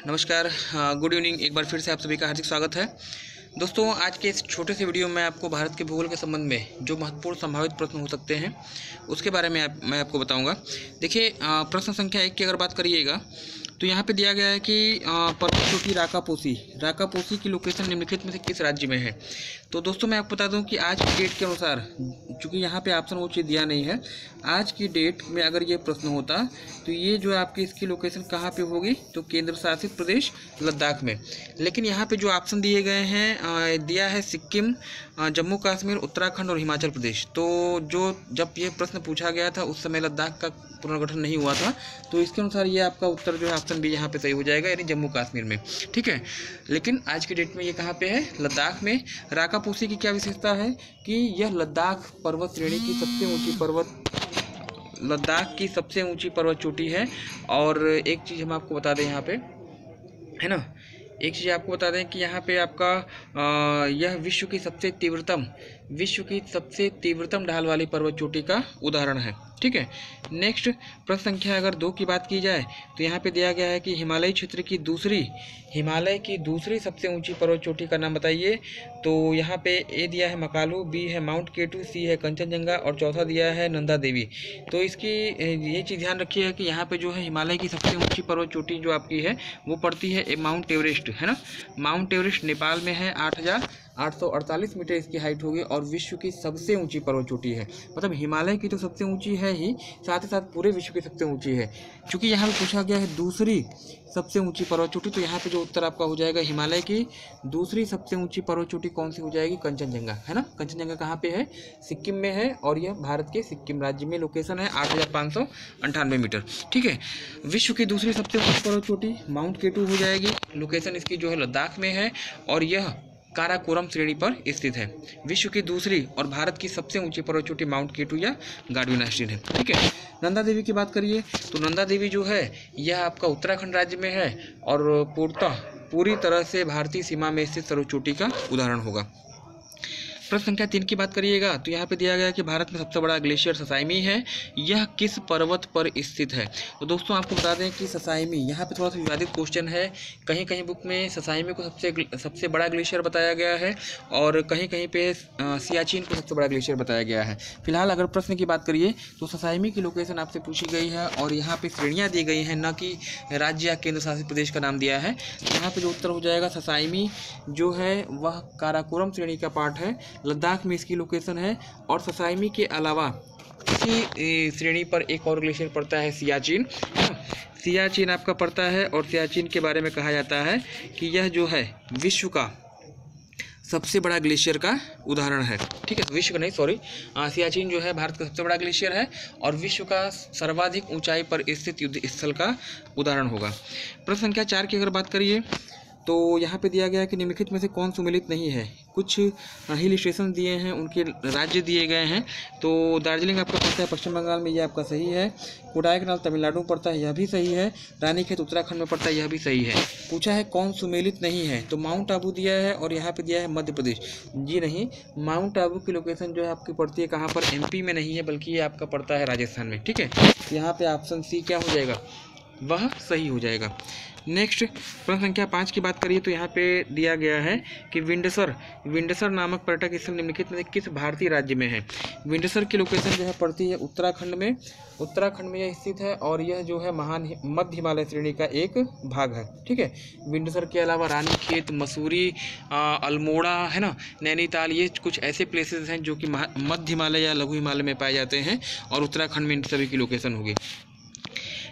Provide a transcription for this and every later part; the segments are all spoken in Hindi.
नमस्कार, गुड इवनिंग। एक बार फिर से आप सभी का हार्दिक स्वागत है। दोस्तों, आज के इस छोटे से वीडियो में आपको भारत के भूगोल के संबंध में जो महत्वपूर्ण संभावित प्रश्न हो सकते हैं उसके बारे में मैं आपको बताऊंगा। देखिए, प्रश्न संख्या 1 की अगर बात करिएगा तो यहाँ पे दिया गया है कि पर्वत चोटी राकापोसी की लोकेशन निम्नलिखित में से किस राज्य में है। तो दोस्तों, मैं आपको बता दूं कि आज की डेट के अनुसार, चूँकि यहाँ पे ऑप्शन वो चीज़ दिया नहीं है, आज की डेट में अगर ये प्रश्न होता तो ये जो आपकी इसकी लोकेशन कहाँ पे होगी, तो केंद्र शासित प्रदेश लद्दाख में। लेकिन यहाँ पे जो ऑप्शन दिए गए हैं, दिया है सिक्किम, जम्मू कश्मीर, उत्तराखंड और हिमाचल प्रदेश। तो जब ये प्रश्न पूछा गया था उस समय लद्दाख का पुनर्गठन नहीं हुआ था, तो इसके अनुसार ये आपका उत्तर जो है ऑप्शन बी यहाँ पे सही हो जाएगा, यानी जम्मू कश्मीर में। ठीक है, लेकिन आज की डेट में ये कहाँ पे है, लद्दाख में। राकापोसी की क्या विशेषता है कि यह लद्दाख पर्वत श्रेणी की सबसे ऊंची पर्वत चोटी है। और एक चीज़ हम आपको बता दें यहाँ पे, है ना, एक चीज़ आपको बता दें कि यहाँ पे आपका यह विश्व की सबसे तीव्रतम ढाल वाली पर्वत चोटी का उदाहरण है। ठीक है, नेक्स्ट प्रश्न संख्या अगर 2 की बात की जाए तो यहाँ पे दिया गया है कि हिमालय क्षेत्र की दूसरी सबसे ऊंची पर्वत चोटी का नाम बताइए। तो यहाँ पे ए दिया है मकालू, बी है माउंट केटू, सी है कंचनजंगा और चौथा दिया है नंदा देवी। तो इसकी ये चीज़ ध्यान रखिएगा कि यहाँ पे जो है हिमालय की सबसे ऊंची पर्वत चोटी जो आपकी है वो पड़ती है माउंट एवरेस्ट, है ना। माउंट एवरेस्ट नेपाल में है, 8,848 मीटर इसकी हाइट होगी और विश्व की सबसे ऊंची पर्वत चोटी है। मतलब हिमालय की तो सबसे ऊंची है ही, साथ ही साथ पूरे विश्व की सबसे ऊंची है। क्योंकि यहाँ पे पूछा गया है दूसरी सबसे ऊंची पर्वत चोटी, तो यहाँ पे जो उत्तर आपका हो जाएगा, हिमालय की दूसरी सबसे ऊंची पर्वत चोटी कौन सी हो जाएगी, कंचनजंगा, है ना। कंचनजंगा कहाँ पे है, सिक्किम में है, और यह भारत के सिक्किम राज्य में लोकेशन है, 8,598 मीटर। ठीक है, विश्व की दूसरी सबसे ऊंची पर्वत चोटी माउंट केटू हो जाएगी, लोकेशन इसकी जो है लद्दाख में है, और यह काराकोरम श्रेणी पर स्थित है। विश्व की दूसरी और भारत की सबसे ऊंची पर्वत चोटी माउंट केटू या गार्डविन आइलैंड है। ठीक है, नंदा देवी की बात करिए तो नंदा देवी जो है यह आपका उत्तराखंड राज्य में है और पूरी तरह से भारतीय सीमा में स्थित सर्वोच्च चोटी का उदाहरण होगा। प्रश्न संख्या 3 की बात करिएगा तो यहाँ पे दिया गया है कि भारत में सबसे बड़ा ग्लेशियर ससाइमी है, यह किस पर्वत पर स्थित है। तो दोस्तों, आपको बता दें कि ससाइमी यहाँ पे थोड़ा सा विवादित क्वेश्चन है। कहीं कहीं बुक में ससाइमी को सबसे बड़ा ग्लेशियर बताया गया है और कहीं कहीं पे सियाचिन को सबसे बड़ा ग्लेशियर बताया गया है। फिलहाल अगर प्रश्न की बात करिए तो ससाइमी की लोकेशन आपसे पूछी गई है और यहाँ पे श्रेणियाँ दी गई हैं, न कि राज्य या केंद्र शासित प्रदेश का नाम दिया है। तो यहाँ पे जो उत्तर हो जाएगा, ससाइमी जो है वह काराकोरम श्रेणी का पार्ट है, लद्दाख में इसकी लोकेशन है। और ससाइमी के अलावा इसी श्रेणी पर एक और ग्लेशियर पड़ता है, सियाचिन आपका पड़ता है। और सियाचिन के बारे में कहा जाता है कि यह जो है विश्व का सबसे बड़ा ग्लेशियर का उदाहरण है। ठीक है, विश्व का नहीं, सॉरी, सियाचिन जो है भारत का सबसे बड़ा ग्लेशियर है और विश्व का सर्वाधिक ऊंचाई पर स्थित युद्ध स्थल का उदाहरण होगा। प्रश्न संख्या 4 की अगर बात करिए तो यहाँ पे दिया गया है कि निम्नलिखित में से कौन सुमेलित नहीं है। कुछ हिल स्टेशन दिए हैं, उनके राज्य दिए गए हैं। तो दार्जिलिंग आपका पड़ता है पश्चिम बंगाल में, ये आपका सही है। कोडाईकनाल तमिलनाडु में पड़ता है, यह भी सही है। रानीखेत उत्तराखंड में पड़ता है, यह भी सही है। पूछा है कौन सुमेलित नहीं है, तो माउंट आबू दिया है और यहाँ पे दिया है मध्य प्रदेश। जी नहीं, माउंट आबू की लोकेशन जो है आपकी पड़ती है कहाँ पर, एमपी में नहीं है, बल्कि ये आपका पड़ता है राजस्थान में। ठीक है, यहाँ पे ऑप्शन सी क्या हो जाएगा, वह सही हो जाएगा। नेक्स्ट प्रश्न संख्या 5 की बात करिए तो यहाँ पे दिया गया है कि विंडसर नामक पर्यटक स्थल निम्नलिखित में किस भारतीय राज्य में है। विंडसर की लोकेशन जो है पड़ती है उत्तराखंड में यह स्थित है और यह जो है मध्य हिमालय श्रेणी का एक भाग है। ठीक है, विंडसर के अलावा रानीखेत, मसूरी, अल्मोड़ा, है ना, नैनीताल, ये कुछ ऐसे प्लेसेस हैं जो कि मध्य हिमालय या लघु हिमालय में पाए जाते हैं और उत्तराखंड में इन सभी की लोकेशन होगी।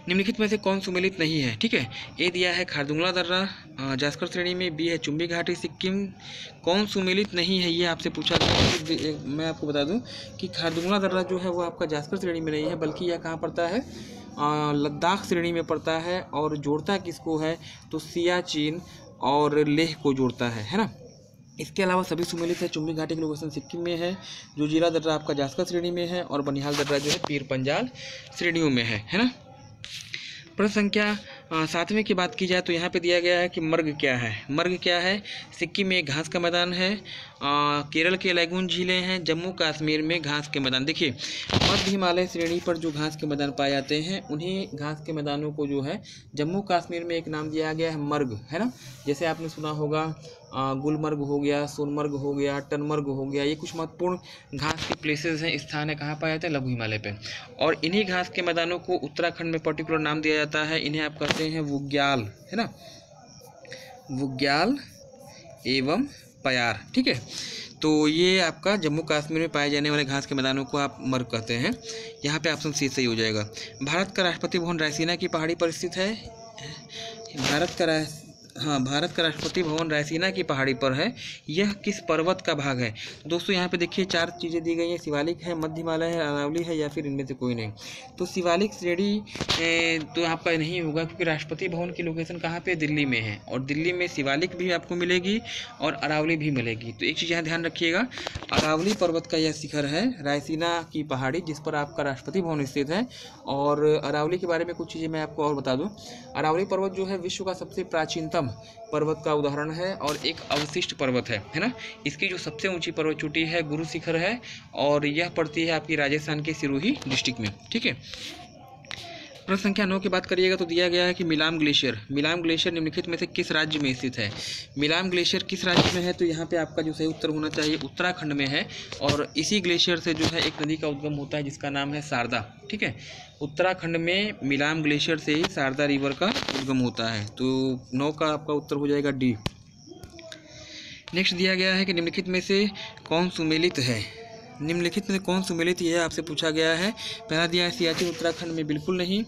निम्नलिखित में से कौन सुमेलित नहीं है। ठीक है, ए दिया है खारदुंगला दर्रा जास्कर श्रेणी में, बी है चुम्बी घाटी सिक्किम। कौन सुमेलित नहीं है ये आपसे पूछा गया है। मैं आपको बता दूं कि खारदुंगला दर्रा जो है वो आपका जास्कर श्रेणी में नहीं है, बल्कि यह कहाँ पड़ता है, लद्दाख श्रेणी में पड़ता है। और जोड़ता किसको है, तो सियाचिन और लेह को जोड़ता है ना। इसके अलावा सभी सुमेलित है। चुम्बी घाटी की लोकेशन सिक्किम में है, जोजिला दर्रा आपका जास्कर श्रेणी में है और बनिहाल दर्रा जो है पीर पंजाल श्रेणियों में है ना। प्रश्न संख्या 7वें की बात की जाए तो यहाँ पे दिया गया है कि मर्ग क्या है। मर्ग क्या है? सिक्किम में घास का मैदान है, केरल के लैगून झीलें हैं, जम्मू कश्मीर में घास के मैदान। देखिए, मध्य हिमालय श्रेणी पर जो घास के मैदान पाए जाते हैं उन्हीं घास के मैदानों को जो है जम्मू कश्मीर में एक नाम दिया गया है मर्ग, है ना। जैसे आपने सुना होगा गुलमर्ग हो गया, सोनमर्ग हो गया, टनमर्ग हो गया, ये कुछ महत्वपूर्ण घास के प्लेसेस हैं, स्थान है, कहाँ पाए जाते हैं? लघु हिमालय पे। और इन्हीं घास के मैदानों को उत्तराखंड में पर्टिकुलर नाम दिया जाता है, इन्हें आप कहते हैं बुग्याल, है ना, बुग्याल एवं पयार। ठीक है, तो ये आपका जम्मू कश्मीर में पाए जाने वाले घास के मैदानों को आप मर्ग कहते हैं। यहाँ पे ऑप्शन सी सही हो जाएगा। भारत का राष्ट्रपति भवन रायसीना की पहाड़ी पर स्थित है। भारत का राष्ट्रपति भवन रायसीना की पहाड़ी पर है। यह किस पर्वत का भाग है? दोस्तों यहाँ पे देखिए 4 चीज़ें दी गई हैं, शिवालिक है, मध्य हिमालय है, अरावली है, या फिर इनमें से कोई नहीं। तो शिवालिक श्रेणी तो आपका नहीं होगा, क्योंकि राष्ट्रपति भवन की लोकेशन कहाँ पे? दिल्ली में है, और दिल्ली में शिवालिक भी आपको मिलेगी और अरावली भी मिलेगी। तो एक चीज़ यहाँ ध्यान रखिएगा, अरावली पर्वत का यह शिखर है, रायसीना की पहाड़ी जिस पर आपका राष्ट्रपति भवन स्थित है। और अरावली के बारे में कुछ चीज़ें मैं आपको और बता दूँ। अरावली पर्वत जो है विश्व का सबसे प्राचीनतम पर्वत का उदाहरण है और एक अवशिष्ट पर्वत है ना। इसकी जो सबसे ऊंची पर्वत चोटी है गुरु शिखर है, और यह पड़ती है आपकी राजस्थान के सिरोही डिस्ट्रिक्ट में। ठीक है, प्रश्न संख्या 9 की बात करिएगा तो दिया गया है कि मिलाम ग्लेशियर निम्नलिखित में से किस राज्य में स्थित है? मिलाम ग्लेशियर किस राज्य में है? तो यहाँ पे आपका जो सही उत्तर होना चाहिए उत्तराखंड में है, और इसी ग्लेशियर से जो है एक नदी का उद्गम होता है जिसका नाम है शारदा। ठीक है, उत्तराखंड में मिलाम ग्लेशियर से ही शारदा रिवर का उद्गम होता है। तो 9 का आपका उत्तर हो जाएगा डी। नेक्स्ट दिया गया है कि निम्नलिखित में से कौन सुमेलित है? निम्नलिखित में कौन सुमेलित यह आपसे पूछा गया है। पहला दिया है सियाचिन उत्तराखंड में, बिल्कुल नहीं।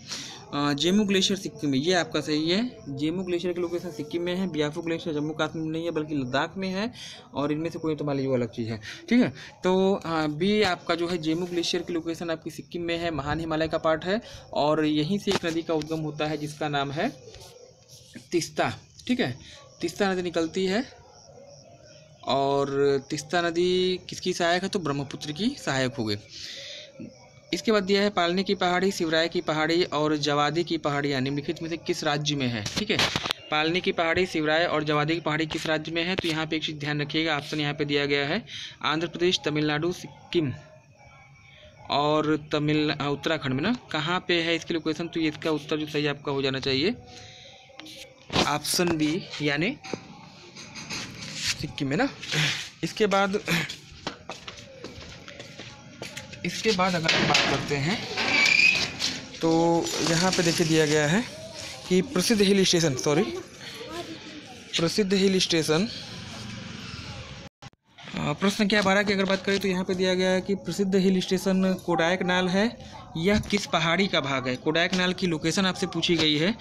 जेमू ग्लेशियर सिक्किम में, ये आपका सही है। जेमू ग्लेशियर की लोकेशन सिक्किम में है। बियाफू ग्लेशियर जम्मू कश्मीर में नहीं है बल्कि लद्दाख में है, और इनमें से कोई तो मान लीजिए वो अलग चीज़ है। ठीक है, तो बी आपका जो है जेमू ग्लेशियर की लोकेशन आपकी सिक्किम में है, महान हिमालय का पार्ट है, और यहीं से एक नदी का उद्गम होता है जिसका नाम है तीस्ता। ठीक है, तीस्ता नदी निकलती है, और तीस्ता नदी किसकी सहायक है? तो ब्रह्मपुत्र की सहायक हो गई। इसके बाद दिया है पालनी की पहाड़ी, शिवराय की पहाड़ी और जवादी की पहाड़ियाँ निम्नलिखित में से किस राज्य में है? ठीक है, पालनी की पहाड़ी, शिवराय और जवादी की पहाड़ी किस राज्य में है? तो यहाँ पे एक चीज़ ध्यान रखिएगा, ऑप्शन यहाँ पे दिया गया है आंध्र प्रदेश, तमिलनाडु, सिक्किम और उत्तराखंड में ना। कहाँ पे है इसकी लोकेशन? तो इसका उत्तर जो सही आपका हो जाना चाहिए ऑप्शन बी, यानी सिक्किम में ना। इसके बाद अगर हम बात करते हैं तो यहाँ पे देखिए दिया गया है कि प्रसिद्ध हिल स्टेशन प्रश्न संख्या 12 की अगर बात करें तो यहाँ पे दिया गया है कि प्रसिद्ध हिल स्टेशन कोडाइकनाल है। यह किस पहाड़ी का भाग है? कोडाइकनाल की लोकेशन आपसे पूछी गई है।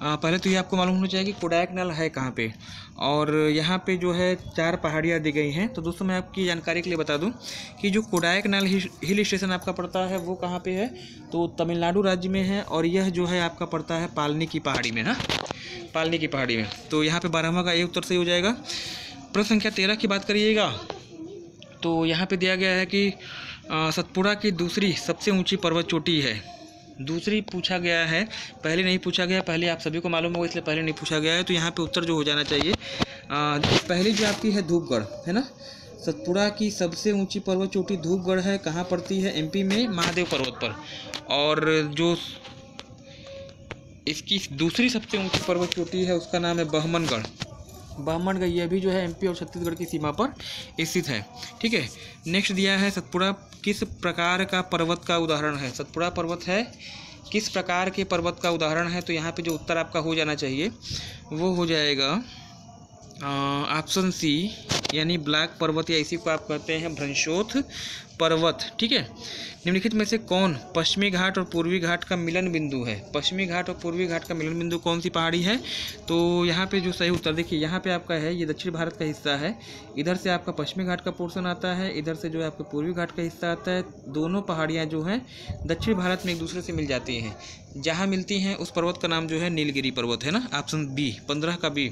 पहले तो ये आपको मालूम होना चाहिए कि कोडाइकनाल है कहाँ पे, और यहाँ पे जो है 4 पहाड़ियाँ दी गई हैं। तो दोस्तों मैं आपकी जानकारी के लिए बता दूँ कि जो कोडाइकनाल हिल स्टेशन आपका पड़ता है वो कहाँ पे है? तो तमिलनाडु राज्य में है, और यह जो है आपका पड़ता है पालनी की पहाड़ी में ना, पालनी की पहाड़ी में। तो यहाँ पे 12वां का ये उत्तर सही हो जाएगा। प्रश्न संख्या 13 की बात करिएगा तो यहाँ पे दिया गया है कि सतपुड़ा की दूसरी सबसे ऊंची पर्वत चोटी है। दूसरी पूछा गया है, पहले नहीं पूछा गया। पहले आप सभी को मालूम होगा इसलिए पहले नहीं पूछा गया है। तो यहाँ पे उत्तर जो हो जाना चाहिए पहली जो आपकी है धूपगढ़, है ना। सतपुड़ा की सबसे ऊंची पर्वत चोटी धूपगढ़ है। कहाँ पड़ती है? एमपी में, महादेव पर्वत पर। और जो इसकी दूसरी सबसे ऊंची पर्वत चोटी है उसका नाम है बहमनगढ़। यह भी जो है एमपी और छत्तीसगढ़ की सीमा पर स्थित है। ठीक है, नेक्स्ट दिया है सतपुड़ा किस प्रकार का पर्वत का उदाहरण है? सतपुड़ा पर्वत है किस प्रकार के पर्वत का उदाहरण है? तो यहाँ पे जो उत्तर आपका हो जाना चाहिए वो हो जाएगा ऑप्शन सी, यानी ब्लैक पर्वत, या इसी को आप कहते हैं भ्रंशोथ पर्वत। ठीक है, निम्नलिखित में से कौन पश्चिमी घाट और पूर्वी घाट का मिलन बिंदु है? पश्चिमी घाट और पूर्वी घाट का मिलन बिंदु कौन सी पहाड़ी है? तो यहाँ पे जो सही उत्तर देखिए, यहाँ पे आपका है, ये दक्षिण भारत का हिस्सा है। इधर से आपका पश्चिमी घाट का पोर्शन आता है, इधर से जो है आपका पूर्वी घाट का हिस्सा आता है। दोनों पहाड़ियाँ जो हैं दक्षिण भारत में एक दूसरे से मिल जाती हैं। जहाँ मिलती हैं उस पर्वत का नाम जो है नीलगिरी पर्वत है ना, ऑप्शन बी, 15 का बी।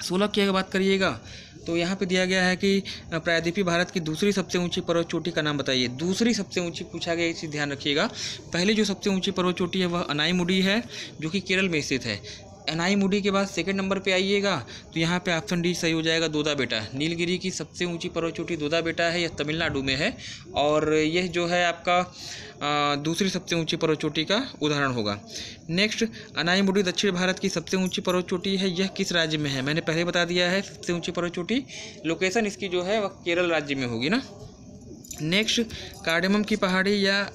16 की अगर बात करिएगा तो यहाँ पे दिया गया है कि प्रायद्वीपीय भारत की दूसरी सबसे ऊंची पर्वत चोटी का नाम बताइए। दूसरी सबसे ऊंची पूछा गया, इसे ध्यान रखिएगा। पहली जो सबसे ऊंची पर्वत चोटी है वह अनाईमुडी है, जो कि केरल में स्थित है। अनाईमुडी के बाद सेकंड नंबर पे आइएगा तो यहाँ पे ऑप्शन डी सही हो जाएगा, दोदा बेटा। नीलगिरी की सबसे ऊंची पर्वत चोटी दोदा बेटा है, यह तमिलनाडु में है और यह जो है आपका दूसरी सबसे ऊंची पर्वत चोटी का उदाहरण होगा। नेक्स्ट, अनाईमुडी दक्षिण भारत की सबसे ऊंची पर्वत चोटी है, यह किस राज्य में है? मैंने पहले बता दिया है, सबसे ऊंची पर्वत चोटी लोकेशन इसकी जो है वह केरल राज्य में होगी ना। नेक्स्ट, कार्डेमम की पहाड़ी या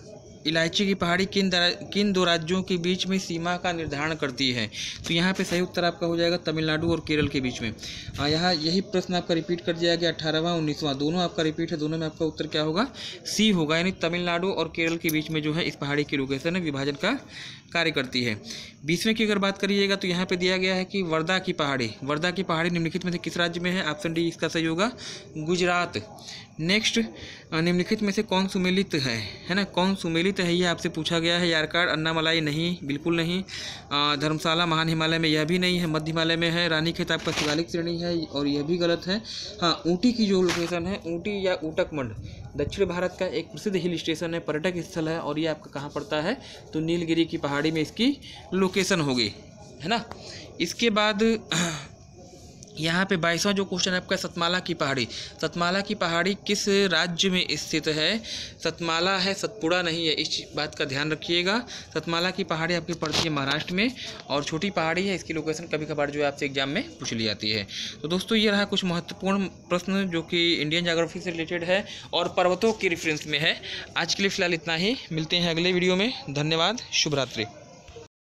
इलायची की पहाड़ी किन दो राज्यों के बीच में सीमा का निर्धारण करती है? तो यहाँ पे सही उत्तर आपका हो जाएगा तमिलनाडु और केरल के बीच में। यहाँ यही प्रश्न आपका रिपीट कर दिया गया, 18वां 19वां दोनों आपका रिपीट है, दोनों में आपका उत्तर क्या होगा? सी होगा, यानी तमिलनाडु और केरल के बीच में जो है इस पहाड़ी की लोकेशन है, विभाजन का कार्य करती है। 20वें की अगर बात करिएगा तो यहाँ पे दिया गया है कि वर्धा की पहाड़ी निम्नलिखित में से किस राज्य में है? ऑप्शन डी इसका सही होगा, गुजरात। नेक्स्ट, निम्नलिखित में से कौन सुमेलित है ना, कौन सुमेलित है ये आपसे पूछा गया है। यारकाड, अन्नामलाई नहीं, बिल्कुल नहीं। धर्मशाला महान हिमालय में यह भी नहीं है, मध्य हिमालय में है। रानीखेत आपका शिवालिक श्रेणी है और यह भी गलत है। हाँ, ऊटी की जो लोकेशन है, ऊटी या ऊटकमंड दक्षिण भारत का एक प्रसिद्ध हिल स्टेशन है, पर्यटक स्थल है और ये आपका कहाँ पड़ता है? तो नीलगिरी की पहाड़ी में इसकी लोकेशन होगी, है ना। इसके बाद यहाँ पे 22वां जो क्वेश्चन है आपका, सतमाला की पहाड़ी किस राज्य में स्थित है? सतमाला है, सतपुड़ा नहीं है, इस बात का ध्यान रखिएगा। सतमाला की पहाड़ी आपकी पड़ती है महाराष्ट्र में और छोटी पहाड़ी है, इसकी लोकेशन कभी कभार जो है आपसे एग्जाम में पूछ ली जाती है। तो दोस्तों ये रहा कुछ महत्वपूर्ण प्रश्न जो कि इंडियन ज्योग्राफी से रिलेटेड है और पर्वतों के रेफरेंस में है। आज के लिए फिलहाल इतना ही, मिलते हैं अगले वीडियो में। धन्यवाद, शुभ रात्रि।